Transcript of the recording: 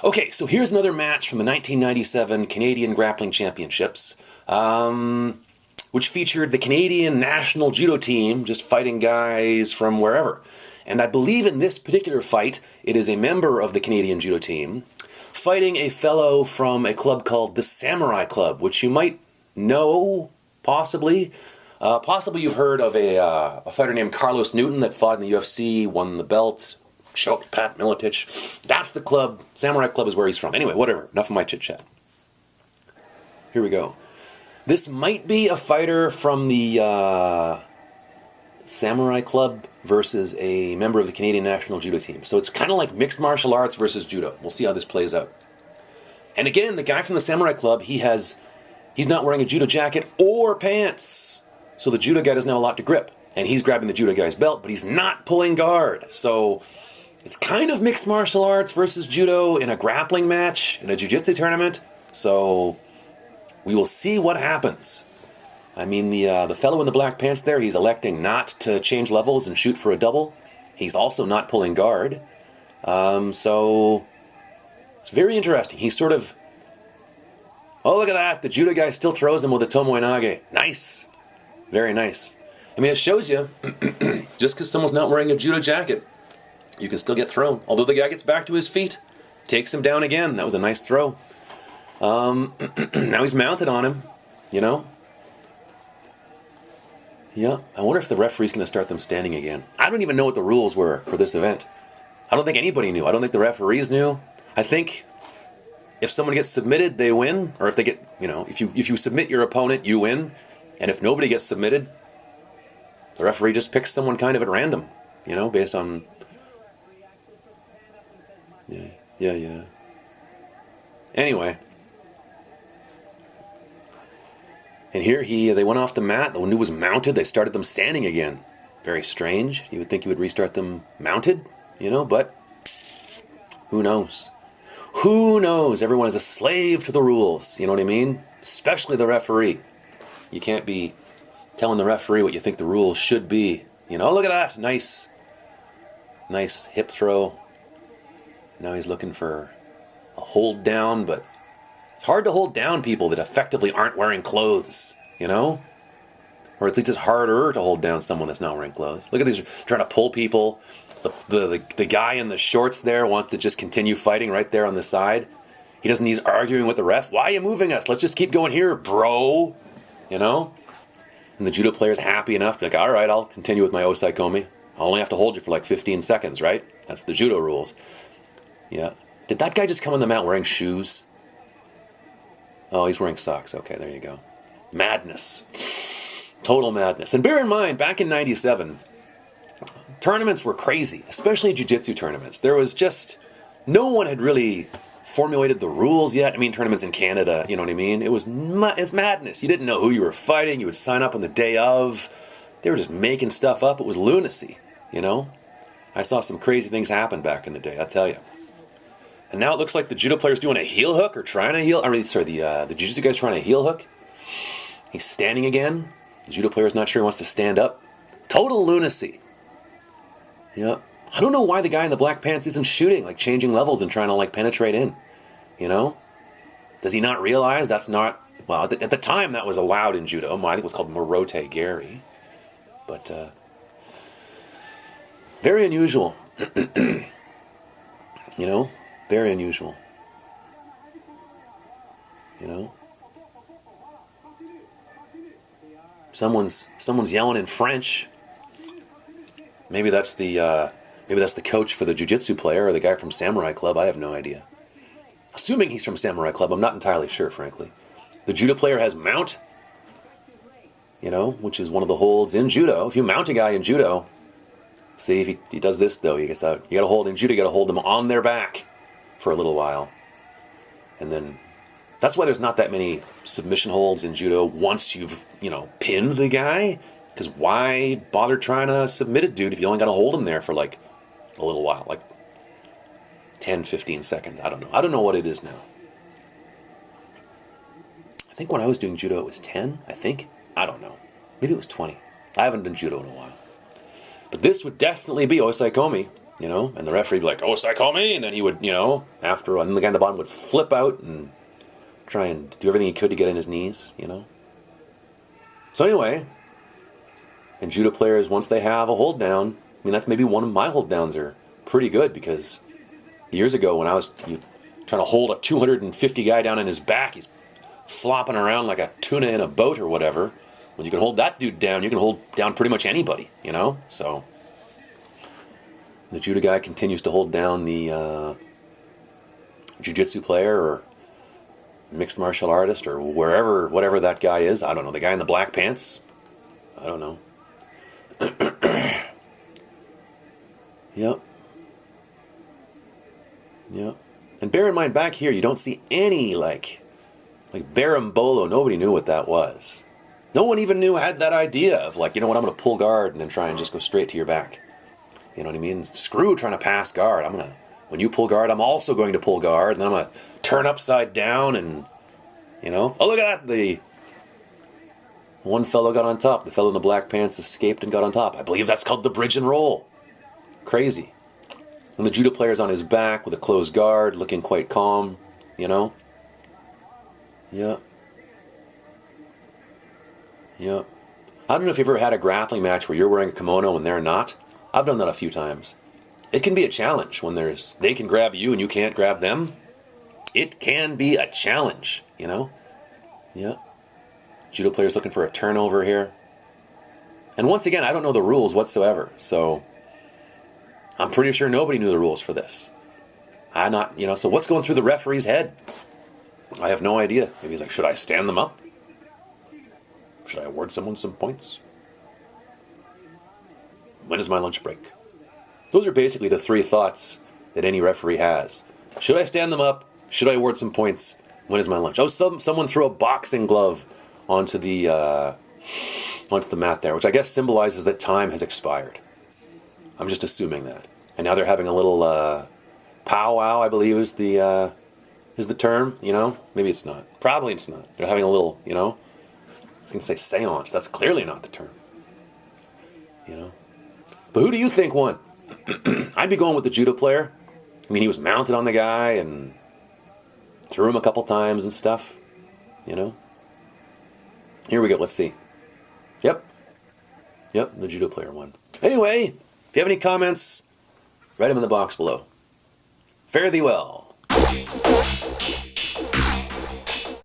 Okay, so here's another match from the 1997 Canadian Grappling Championships, which featured the Canadian national judo team just fighting guys from wherever. And I believe in this particular fight, it is a member of the Canadian judo team fighting a fellow from a club called the Samurai Club, which you might know, possibly. Possibly you've heard of a fighter named Carlos Newton that fought in the UFC, won the belt, choked Pat Miletich. That's the club. Samurai Club is where he's from. Anyway, whatever. Enough of my chit-chat. Here we go. This might be a fighter from the Samurai Club versus a member of the Canadian national judo team. So it's kind of like mixed martial arts versus judo. We'll see how this plays out. And again, the guy from the Samurai Club, he's not wearing a judo jacket or pants. So the judo guy doesn't have a lot to grip. And he's grabbing the judo guy's belt, but he's not pulling guard. So it's kind of mixed martial arts versus judo in a grappling match, in a jiu-jitsu tournament. So we will see what happens. I mean, the fellow in the black pants there, he's electing not to change levels and shoot for a double. He's also not pulling guard. So it's very interesting. He's sort of... Oh, look at that. The judo guy still throws him with a tomoe nage. Nice. Very nice. I mean, it shows you, just because someone's not wearing a judo jacket, you can still get thrown. Although the guy gets back to his feet, takes him down again. That was a nice throw. Now he's mounted on him, you know? Yeah, I wonder if the referee's going to start them standing again. I don't even know what the rules were for this event. I don't think anybody knew. I don't think the referees knew. I think if someone gets submitted, they win. Or if they get, if you submit your opponent, you win. And if nobody gets submitted, the referee just picks someone kind of at random, based on... Yeah. Anyway. And here they went off the mat. The one who was mounted, they started them standing again. Very strange. You would think you would restart them mounted, but who knows? Who knows? Everyone is a slave to the rules, you know what I mean? Especially the referee. You can't be telling the referee what you think the rules should be. Look at that. Nice hip throw. Now he's looking for a hold down, but it's hard to hold down people that effectively aren't wearing clothes, Or at least it's harder to hold down someone that's not wearing clothes. Look at these, trying to pull people. The guy in the shorts there wants to just continue fighting right there on the side. He's arguing with the ref. Why are you moving us? Let's just keep going here, bro. And the judo player's happy enough to be like, all right, I'll continue with my osai komi. I'll only have to hold you for like 15 seconds, right? That's the judo rules. Yeah. Did that guy just come on the mat wearing shoes? Oh, he's wearing socks. Okay, there you go. Madness. Total madness. And bear in mind, back in 97, tournaments were crazy, especially jiu-jitsu tournaments. There was just... No one had really formulated the rules yet. I mean, tournaments in Canada, you know what I mean? It was madness. You didn't know who you were fighting. You would sign up on the day of. They were just making stuff up. It was lunacy, I saw some crazy things happen back in the day, I'll tell you. And now it looks like the judo player's doing a heel hook or trying to heel... the jiu-jitsu guy's trying to heel hook. He's standing again. The judo player's not sure he wants to stand up. Total lunacy. Yeah. I don't know why the guy in the black pants isn't shooting, like changing levels and trying to penetrate in. Does he not realize that's not... Well, at the time that was allowed in judo. I think it was called Morote Gary. But, very unusual. Very unusual. Someone's yelling in French. Maybe that's the coach for the jiu-jitsu player or the guy from Samurai Club. I have no idea. Assuming he's from Samurai Club, I'm not entirely sure, frankly. The judo player has mount, which is one of the holds in judo. If you mount a guy in judo, see if he does this though, he gets out. You got to hold in judo. You got to hold them on their back for a little while, and then that's why there's not that many submission holds in judo once you've pinned the guy. Because why bother trying to submit a dude if you only got to hold him there for a little while, 10, 15 seconds. I don't know. I don't know what it is now. I think when I was doing judo it was 10, I think. I don't know. Maybe it was 20. I haven't done judo in a while. But this would definitely be osai komi. you know, and the referee would be like, oh, so I call me, and then he would, you know, and the guy on the bottom would flip out and try and do everything he could to get in his knees, you know. So anyway, and judo players, once they have a hold down, I mean, that's maybe one of my hold downs are pretty good, because years ago when I was trying to hold a 250 guy down in his back, he's flopping around like a tuna in a boat or whatever. When you can hold that dude down, you can hold down pretty much anybody, you know. So the judo guy continues to hold down the jiu-jitsu player or mixed martial artist or whatever that guy is. I don't know. The guy in the black pants? I don't know. Yep. Yep. And bear in mind, back here, you don't see any, like Berimbolo. Nobody knew what that was. No one even had that idea of, like, you know what, I'm going to pull guard and then try and just go straight to your back. You know what I mean? Screw trying to pass guard. When you pull guard, I'm also going to pull guard, and then I'm going to turn upside down and, you know. Oh, look at that. The one fellow got on top. The fellow in the black pants escaped and got on top. I believe that's called the bridge and roll. Crazy. And the judo player's on his back with a closed guard, looking quite calm, you know. Yeah. Yeah. I don't know if you've ever had a grappling match where you're wearing a kimono and they're not. I've done that a few times. It can be a challenge when they can grab you and you can't grab them. It can be a challenge, you know. Yeah. Judo player's looking for a turnover here. And once again, I don't know the rules whatsoever, so I'm pretty sure nobody knew the rules for this. So what's going through the referee's head? I have no idea. Maybe he's like, should I stand them up? Should I award someone some points? When is my lunch break? Those are basically the three thoughts that any referee has. Should I stand them up? Should I award some points? When is my lunch? Oh, someone threw a boxing glove onto the mat there, which I guess symbolizes that time has expired. I'm just assuming that. And now they're having a little powwow, I believe is the term, you know? Maybe it's not. Probably it's not. They're having a little, you know? I was going to say seance. That's clearly not the term. You know? But who do you think won? I'd be going with the judo player. I mean, he was mounted on the guy and threw him a couple times and stuff. You know? Here we go. Let's see. Yep, the judo player won. Anyway, if you have any comments, write them in the box below. Fare thee well.